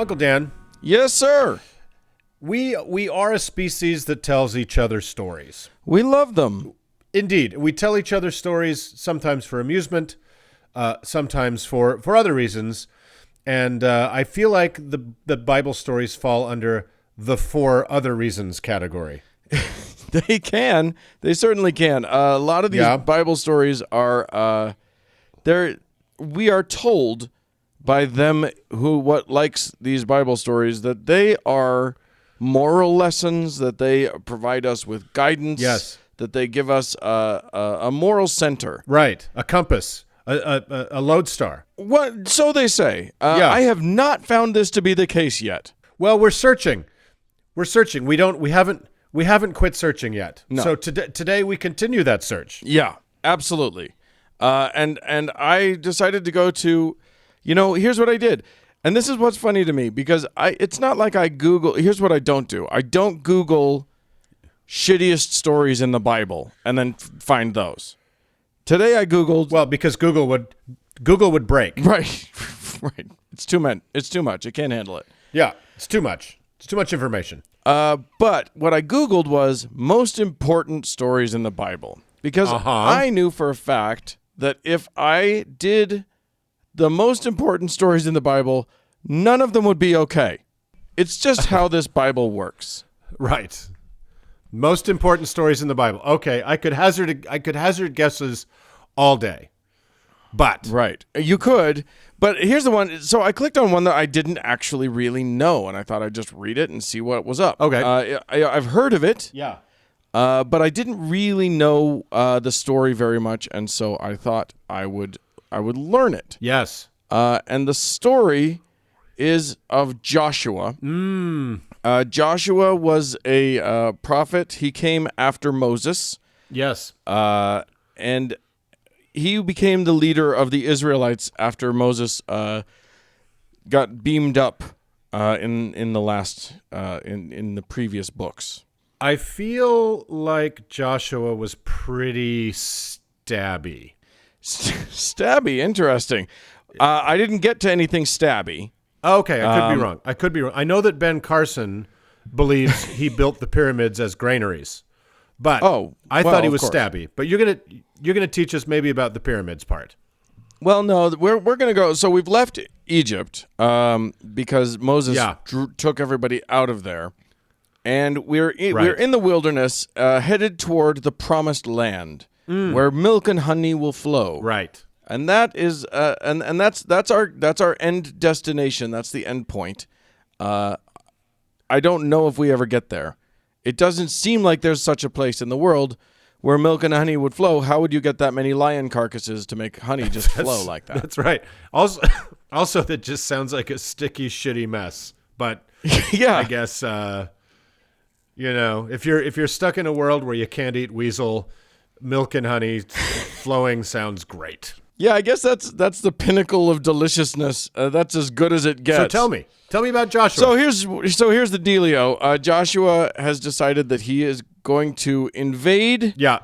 Uncle Dan, Yes, sir. we are a species that tells each other stories. We love them. Indeed, we tell each other stories sometimes for amusement, sometimes for other reasons, and I feel like the Bible stories fall under the for other reasons category. They can. They certainly can. A lot of these Bible stories are we are told by them what likes these Bible stories that they are moral lessons, that they provide us with guidance, Yes. that they give us a moral center. Right, a compass, a lodestar. What? So they say. I have not found this to be the case yet. Well, we're searching. We're searching. We haven't quit searching yet. No. So today we continue that search. Yeah, absolutely. And I decided to go to, here's what I did. And this is what's funny to me, because it's not like I Google. Here's what I don't do. I don't Google shittiest stories in the Bible and then find those. Today I Googled. Well, because Google would break. Right. Right. It's too much. It can't handle it. Yeah, it's too much. It's too much information. But what I Googled was most important stories in the Bible, because I knew for a fact that if I did the most important stories in the Bible, none of them would be okay. It's just how this Bible works. Right. Most important stories in the Bible. Okay, I could hazard guesses all day. But Right. You could, but here's the one. So I clicked on one that I didn't actually really know, and I thought I'd just read it and see what was up. Okay. I've heard of it. yeah. But I didn't really know the story very much, and so I thought I would learn it. Yes. And the story is of Joshua. Joshua was a prophet. He came after Moses, Yes. and he became the leader of the Israelites after Moses got beamed up in the last in the previous books. I feel like Joshua was pretty stabby. Stabby, interesting. I didn't get to anything stabby. Okay, I could be wrong. I know that Ben Carson believes he built the pyramids as granaries, but I thought he was stabby. But you're gonna teach us maybe about the pyramids part. Well, no, we're gonna go. So we've left Egypt because Moses took everybody out of there, and we're in the wilderness, headed toward the promised land, where milk and honey will flow. Right. And that is, and that's our end destination. That's the end point. I don't know if we ever get there. It doesn't seem like there's such a place in the world where milk and honey would flow. How would you get that many lion carcasses to make honey just flow like that? That's right. Also, that just sounds like a sticky, shitty mess. But yeah, I guess if you're stuck in a world where you can't eat weasel, milk and honey flowing sounds great. Yeah, I guess that's the pinnacle of deliciousness. That's as good as it gets. So tell me about Joshua. So here's the dealio. Joshua has decided that he is going to invade. Yeah.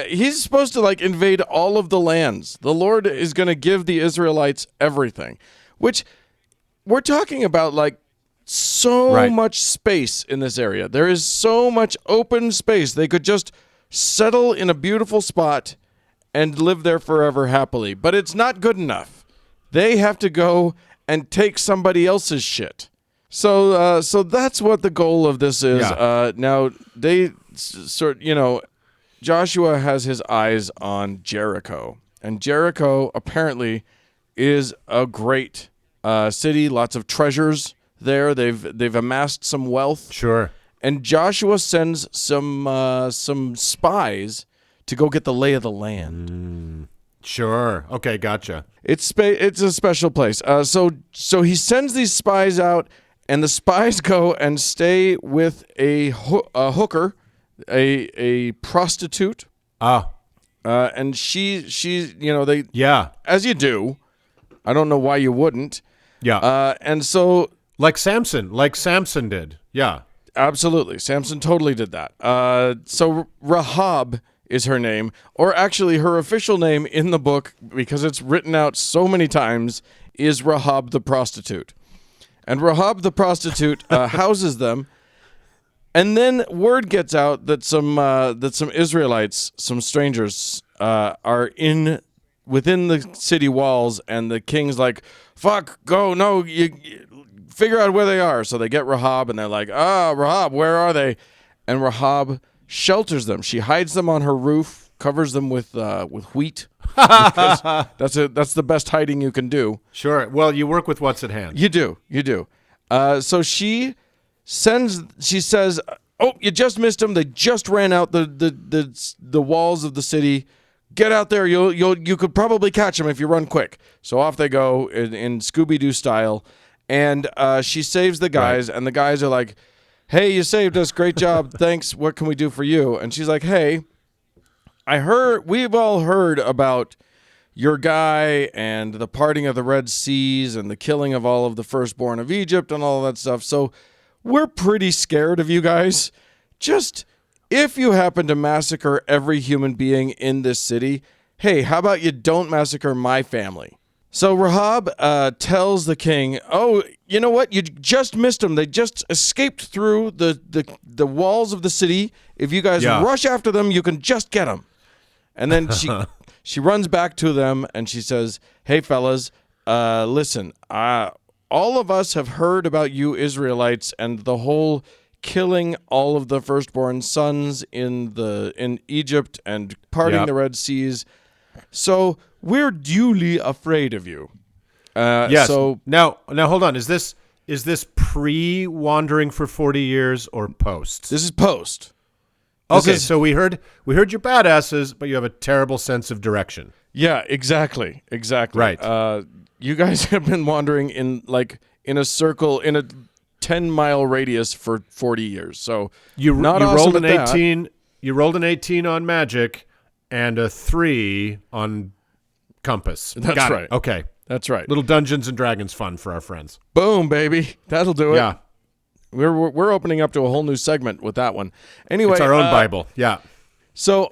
He's supposed to invade all of the lands. The Lord is going to give the Israelites everything, which we're talking about so much space in this area. There is so much open space. They could just settle in a beautiful spot and live there forever happily. But it's not good enough. They have to go and take somebody else's shit. So that's what the goal of this is. Yeah. Now, Joshua has his eyes on Jericho. And Jericho apparently is a great city, lots of treasures there. They've amassed some wealth. Sure. And Joshua sends some spies to go get the lay of the land. Sure. Okay, gotcha. It's a special place. So he sends these spies out, and the spies go and stay with a hooker, a prostitute. And she's they as you do. I don't know why you wouldn't. Yeah. And so like Samson did. Yeah. Absolutely. Samson totally did that. So Rahab is her name, or actually her official name in the book, because it's written out so many times, is Rahab the prostitute. And Rahab the prostitute houses them. And then word gets out that some Israelites, some strangers, are within the city walls, and the king's like, "Fuck, go, no, you figure out where they are." So they get Rahab, and they're like, Rahab, where are they?" And Rahab shelters them. She hides them on her roof, covers them with wheat. Because that's the best hiding you can do. Sure. Well, you work with what's at hand. You do. So she says, "Oh, you just missed them. They just ran out the walls of the city. Get out there. You could probably catch them if you run quick." So off they go in Scooby-Doo style, and she saves the guys, right. And the guys are like, "Hey, you saved us. Great job. Thanks. What can we do for you?" And she's like, "Hey, we've all heard about your guy and the parting of the Red Seas and the killing of all of the firstborn of Egypt and all of that stuff. So we're pretty scared of you guys. Just if you happen to massacre every human being in this city, hey, how about you don't massacre my family?" So Rahab tells the king, "Oh, you know what? You just missed them. They just escaped through the walls of the city. If you guys rush after them, you can just get them." And then she runs back to them and she says, "Hey, fellas, listen, all of us have heard about you Israelites and the whole killing all of the firstborn sons in Egypt and parting the Red Seas. So we're duly afraid of you." Yes. So now hold on. Is this pre-wandering for 40 years or post? This is post. Okay, so we heard your badasses, but you have a terrible sense of direction. Yeah, exactly. Right. You guys have been wandering in a circle in a 10-mile radius for 40 years. So you awesome rolled an at 18. You rolled an 18 on magic and a 3 on compass. That's Got right. It. Okay, that's right. Little Dungeons and Dragons fun for our friends. Boom, baby. That'll do it. Yeah. We're opening up to a whole new segment with that one. Anyway, it's our own Bible. Yeah. So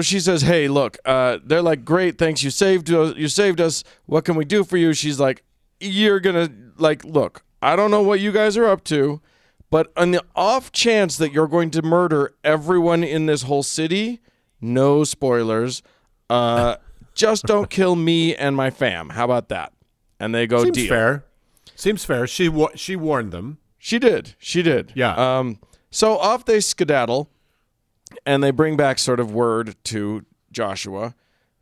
she says, "Hey, look." They're like, "Great, thanks. You saved us. What can we do for you?" She's like, "You're gonna look. I don't know what you guys are up to, but on the off chance that you're going to murder everyone in this whole city, no spoilers. Just don't kill me and my fam. How about that?" And they go, "Deal." Seems fair. She warned them. She did. Yeah. So off they skedaddle, and they bring back sort of word to Joshua,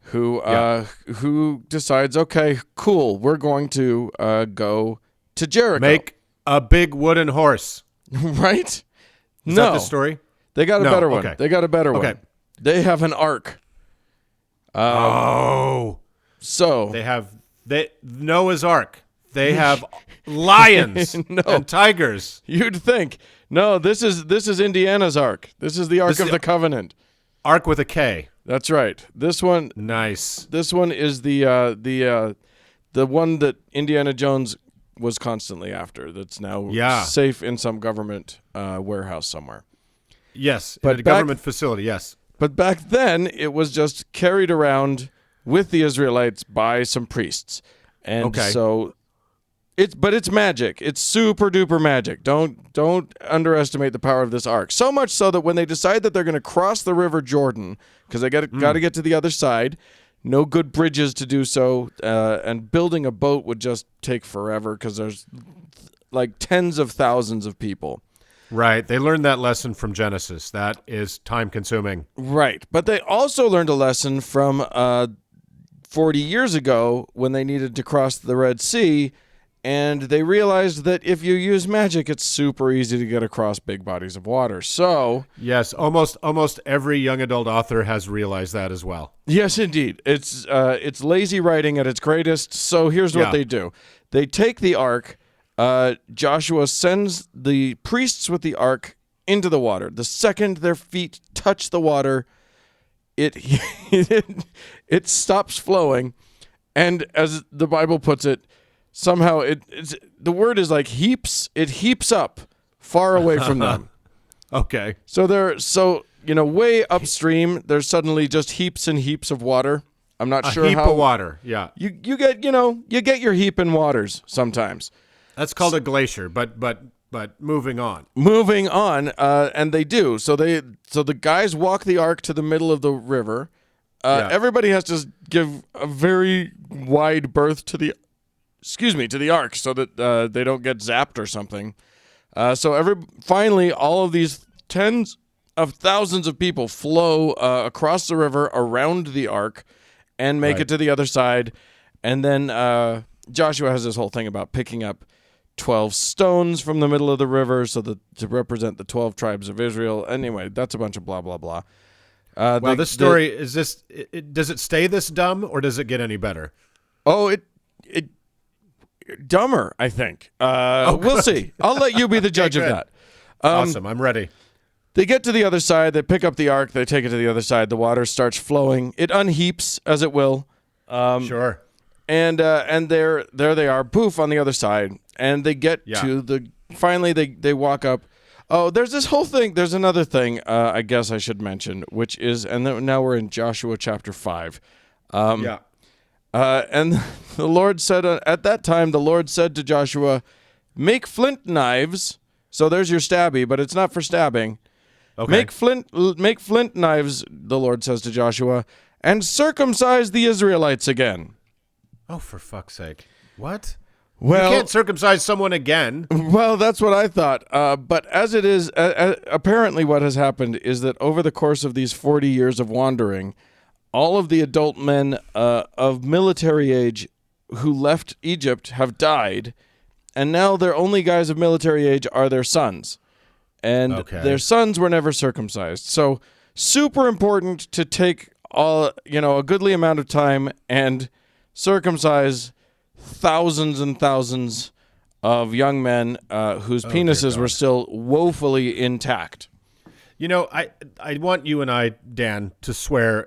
who decides, okay, cool, we're going to go to Jericho. Make a big wooden horse. Right? Is that the story? They got a better one. Okay. They got a better one. They have an ark. So they have Noah's Ark. They have lions and tigers. You'd think. No, this is Indiana's ark. This is the Ark of the Covenant. Ark with a K. That's right. This one. Nice. This one is the one that Indiana Jones was constantly after. That's now safe in some government warehouse somewhere. Yes, in a government facility. Yes. But back then, it was just carried around with the Israelites by some priests, and so. It's magic. It's super duper magic. Don't underestimate the power of this ark. So much so that when they decide that they're going to cross the River Jordan, because they got to get to the other side, no good bridges to do so, and building a boat would just take forever because there's like tens of thousands of people. Right. They learned that lesson from Genesis. That is time consuming. Right. But they also learned a lesson from 40 years ago when they needed to cross the Red Sea. And they realized that if you use magic, it's super easy to get across big bodies of water. So yes, almost every young adult author has realized that as well. Yes, indeed. It's lazy writing at its greatest. So here's what they do: they take the ark. Joshua sends the priests with the ark into the water. The second their feet touch the water, it stops flowing, and as the Bible puts it. Somehow the word is like heaps. It heaps up far away from them. Okay. So they're way upstream. There's suddenly just heaps and heaps of water. I'm not sure how. A heap of water. Yeah. You get your heap in waters sometimes. That's called a glacier, but moving on. Moving on, and they do. So the guys walk the ark to the middle of the river. Everybody has to give a very wide berth to the ark so that they don't get zapped or something. Finally, all of these tens of thousands of people flow across the river around the ark and make it to the other side. And then Joshua has this whole thing about picking up 12 stones from the middle of the river to represent the 12 tribes of Israel. Anyway, that's a bunch of blah, blah, blah. This story, does it stay this dumb, or does it get any better? Oh, it dumber, I think. We'll see. I'll let you be the judge of that. Awesome. I'm ready. They get to the other side. They pick up the ark. They take it to the other side. The water starts flowing. It unheaps, as it will. Sure. And there they are, poof, on the other side. And they get to finally they walk up. Oh, there's this whole thing. There's another thing I guess I should mention, which is, now we're in Joshua chapter 5. And the Lord said, at that time, the Lord said to Joshua, make flint knives. So there's your stabby, but it's not for stabbing. Okay. Make flint knives, the Lord says to Joshua, and circumcise the Israelites again. Oh, for fuck's sake. What? Well, you can't circumcise someone again. Well, that's what I thought. But as it is, apparently what has happened is that over the course of these 40 years of wandering, all of the adult men of military age who left Egypt have died, and now their only guys of military age are their sons. And their sons were never circumcised. So super important to take a goodly amount of time and circumcise thousands and thousands of young men whose penises were still woefully intact. You know, I want you and I, Dan, to swear,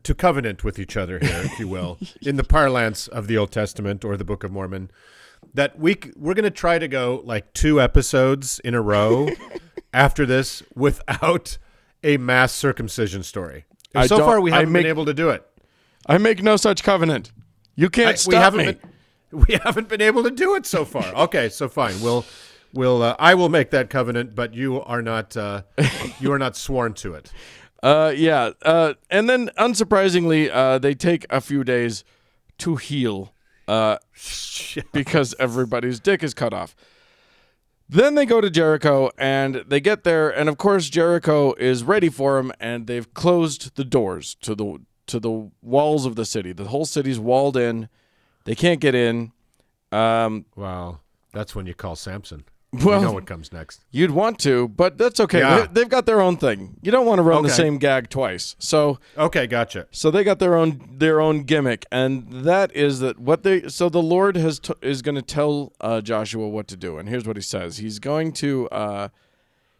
to covenant with each other here, if you will, in the parlance of the Old Testament or the Book of Mormon, that we're going to try to go like 2 episodes in a row after this without a mass circumcision story. And so far, we haven't been able to do it. I make no such covenant. You can't stop me. We haven't been able to do it so far. Okay, so fine. I will make that covenant, but you are not sworn to it. And then unsurprisingly, they take a few days to heal because everybody's dick is cut off. Then they go to Jericho, and they get there, and of course Jericho is ready for them, and they've closed the doors to the walls of the city. The whole city's walled in. They can't get in. Wow, that's when you call Samson. Well, you know what comes next. You'd want to, but that's okay. Yeah. They've got their own thing. You don't want to run the same gag twice. So okay, gotcha. So they got their own gimmick, and that is that So the Lord is going to tell Joshua what to do, and here's what he says. He's going to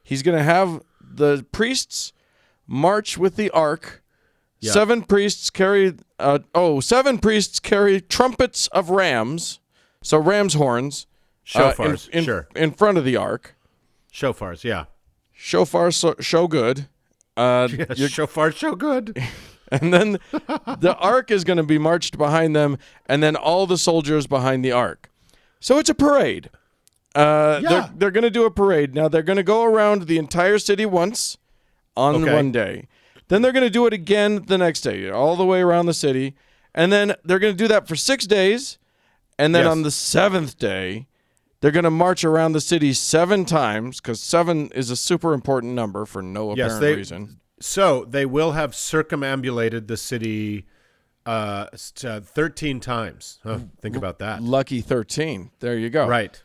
have the priests march with the ark. Yeah. 7 priests carry trumpets of rams, so ram's horns. Shofars, in front of the ark. Shofars, yeah. Shofars show good. Shofars show good. And then the ark is going to be marched behind them, and then all the soldiers behind the ark. So it's a parade. They're going to do a parade. Now, they're going to go around the entire city once on one day. Then they're going to do it again the next day, all the way around the city. And then they're going to do that for 6 days. And then on the 7th day, they're going to march around the city 7 times, because 7 is a super important number for no apparent reason. So they will have circumambulated the city 13 times. Huh, think about that. Lucky 13. There you go. Right.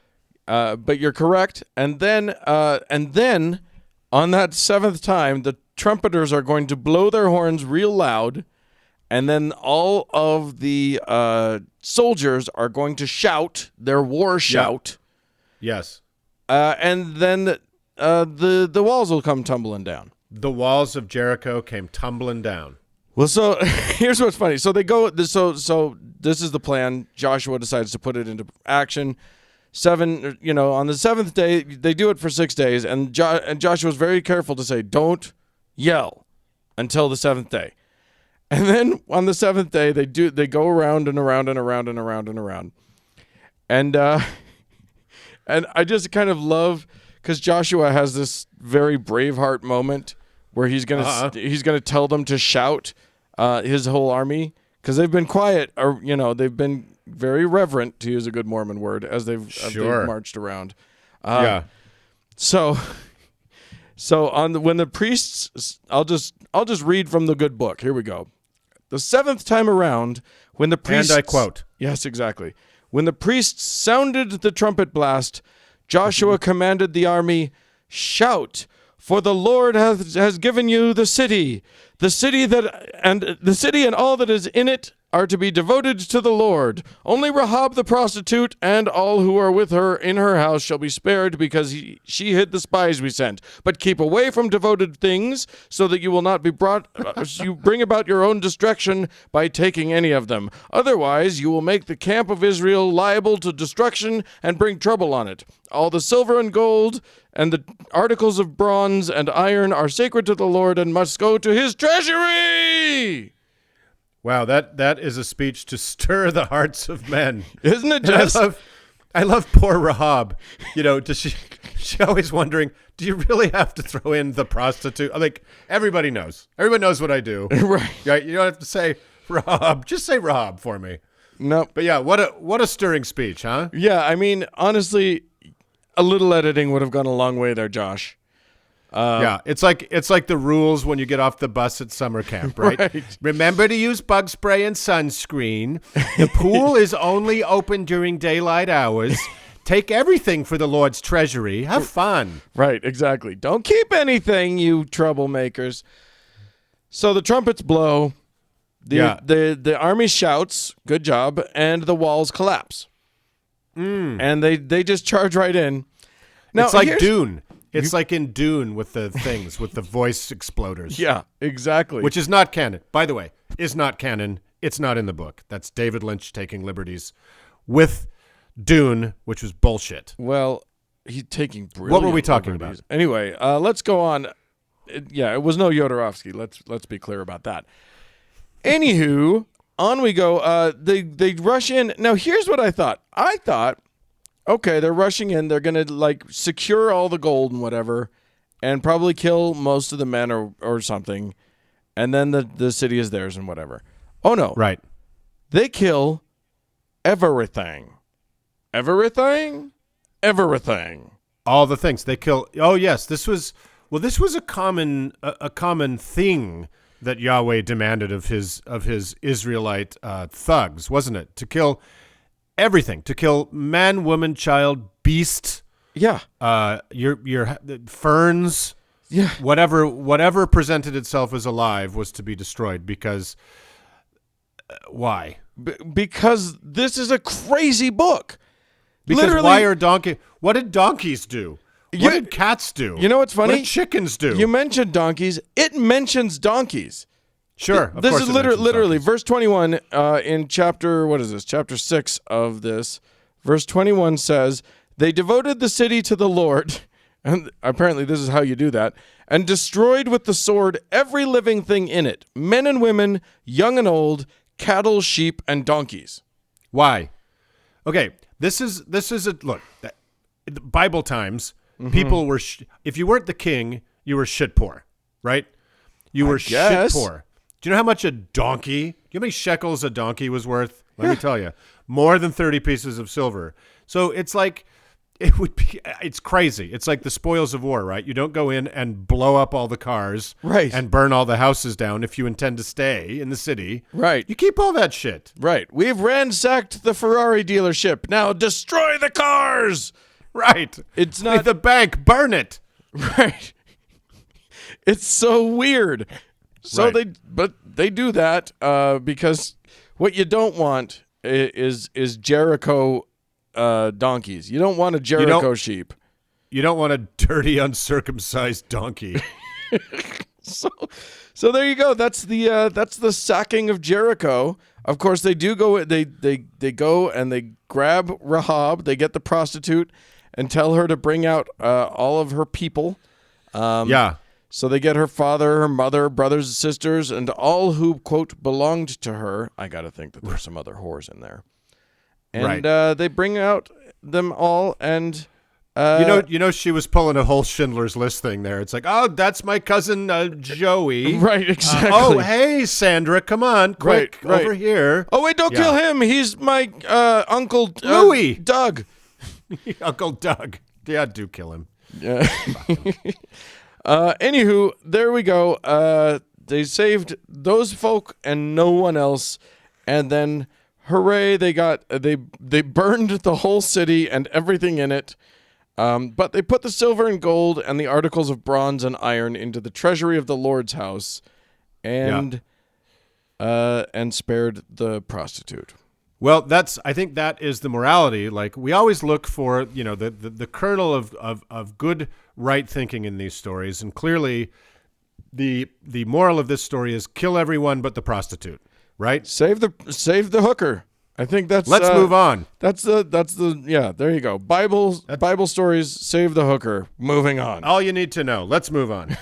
But you're correct. And then on that 7th time, the trumpeters are going to blow their horns real loud, and then all of the soldiers are going to shout their war shout. Yes. And then the walls will come tumbling down. The walls of Jericho came tumbling down. Well, so here's what's funny. So they go. So this is the plan. Joshua decides to put it into action. On the 7th day, they do it for 6 days, and Joshua's very careful to say, don't yell until the 7th day. And then on the 7th day, they go around and around and around and around and around. And And I just kind of love because Joshua has this very Braveheart moment where he's gonna tell them to shout his whole army because they've been quiet or they've been very reverent, to use a good Mormon word, as they've marched around. So when the priests, I'll just read from the good book. Here we go. The 7th time around, when the priests, and I quote, yes, exactly. When the priests sounded the trumpet blast, Joshua commanded the army, "Shout, for the Lord has given you the city. The city and all that is in it are to be devoted to the Lord. Only Rahab the prostitute and all who are with her in her house shall be spared, because she hid the spies we sent. But keep away from devoted things, so that you will not be you bring about your own destruction by taking any of them. Otherwise, you will make the camp of Israel liable to destruction and bring trouble on it. All the silver and gold and the articles of bronze and iron are sacred to the Lord and must go to his treasury." Wow, that is a speech to stir the hearts of men. Isn't it just? I love poor Rahab. She always wondering, do you really have to throw in the prostitute? Like, everybody knows. Everybody knows what I do. Right. You don't have to say Rahab. Just say Rahab for me. No. But yeah, what a stirring speech, huh? Yeah, I mean, honestly, a little editing would have gone a long way there, Josh. Yeah, it's like the rules when you get off the bus at summer camp, right? Right. Remember to use bug spray and sunscreen. The pool is only open during daylight hours. Take everything for the Lord's treasury. Have fun. Right, exactly. Don't keep anything, you troublemakers. So the trumpets blow. The army shouts, "Good job," and the walls collapse. And they just charge right in. Now, it's like Dune. It's like in Dune with the things, with the voice exploders. Yeah, exactly. Which is not canon. By the way, is not canon. It's not in the book. That's David Lynch taking liberties with Dune, which was bullshit. Well, he's taking brilliant What were we talking liberties. about? Anyway, let's go on. It was no Jodorowsky. Let's be clear about that. Anywho, on we go. They rush in. Now, here's what I thought. Okay, they're rushing in. They're going to, secure all the gold and whatever and probably kill most of the men or something. And then the city is theirs and whatever. Oh, no. Right. They kill everything. Everything? Everything. All the things. They kill. Oh, yes. This was a common thing that Yahweh demanded of his Israelite thugs, wasn't it? To kill everything, to kill man, woman, child, beast. Yeah. Your ferns. Yeah. Whatever presented itself as alive was to be destroyed because why? Because this is a crazy book. Because Literally, what did donkeys do? What did cats do? You know what's funny? What did chickens do? You mentioned donkeys. It mentions donkeys. Sure. This is literally verse 21 in chapter 6 of this. Verse 21 says, "They devoted the city to the Lord," and apparently this is how you do that, "and destroyed with the sword every living thing in it, men and women, young and old, cattle, sheep, and donkeys." Why? Okay, this is a look. Bible times, people were if you weren't the king, you were shit poor, right? You were shit poor. Do you know how much a donkey? Do you know how many shekels a donkey was worth? Let me tell you, more than 30 pieces of silver. So it's like it's crazy. It's like the spoils of war, right? You don't go in and blow up all the cars, right, and burn all the houses down if you intend to stay in the city, right? You keep all that shit, right? We've ransacked the Ferrari dealership. Now destroy the cars, right? It's not the bank. Burn it, right? It's so weird. So they do that because what you don't want is Jericho donkeys. You don't want a Jericho sheep. You don't want a dirty, uncircumcised donkey. So there you go. That's the sacking of Jericho. Of course, they do go. They go and they grab Rahab. They get the prostitute and tell her to bring out all of her people. So they get her father, her mother, brothers and sisters, and all who, quote, belonged to her. I got to think that there's some other whores in there. And they bring out them all, and You know, she was pulling a whole Schindler's List thing there. It's like, oh, that's my cousin Joey. Right, exactly. Oh, hey, Sandra, come on, quick, Right. over here. Oh, wait, don't kill him. He's my uncle Louis. Doug. Uncle Doug. Yeah, do kill him. Yeah. Anywho, there we go. They saved those folk and no one else, and then hooray! They burned the whole city and everything in it. But they put the silver and gold and the articles of bronze and iron into the treasury of the Lord's house, and spared the prostitute. Well, I think that is the morality. Like, we always look for, the kernel of good, right thinking in these stories. And clearly the moral of this story is kill everyone but the prostitute, right? Save the hooker. I think that's Let's move on. That's the there you go. Bible stories, save the hooker. Moving on. All you need to know. Let's move on.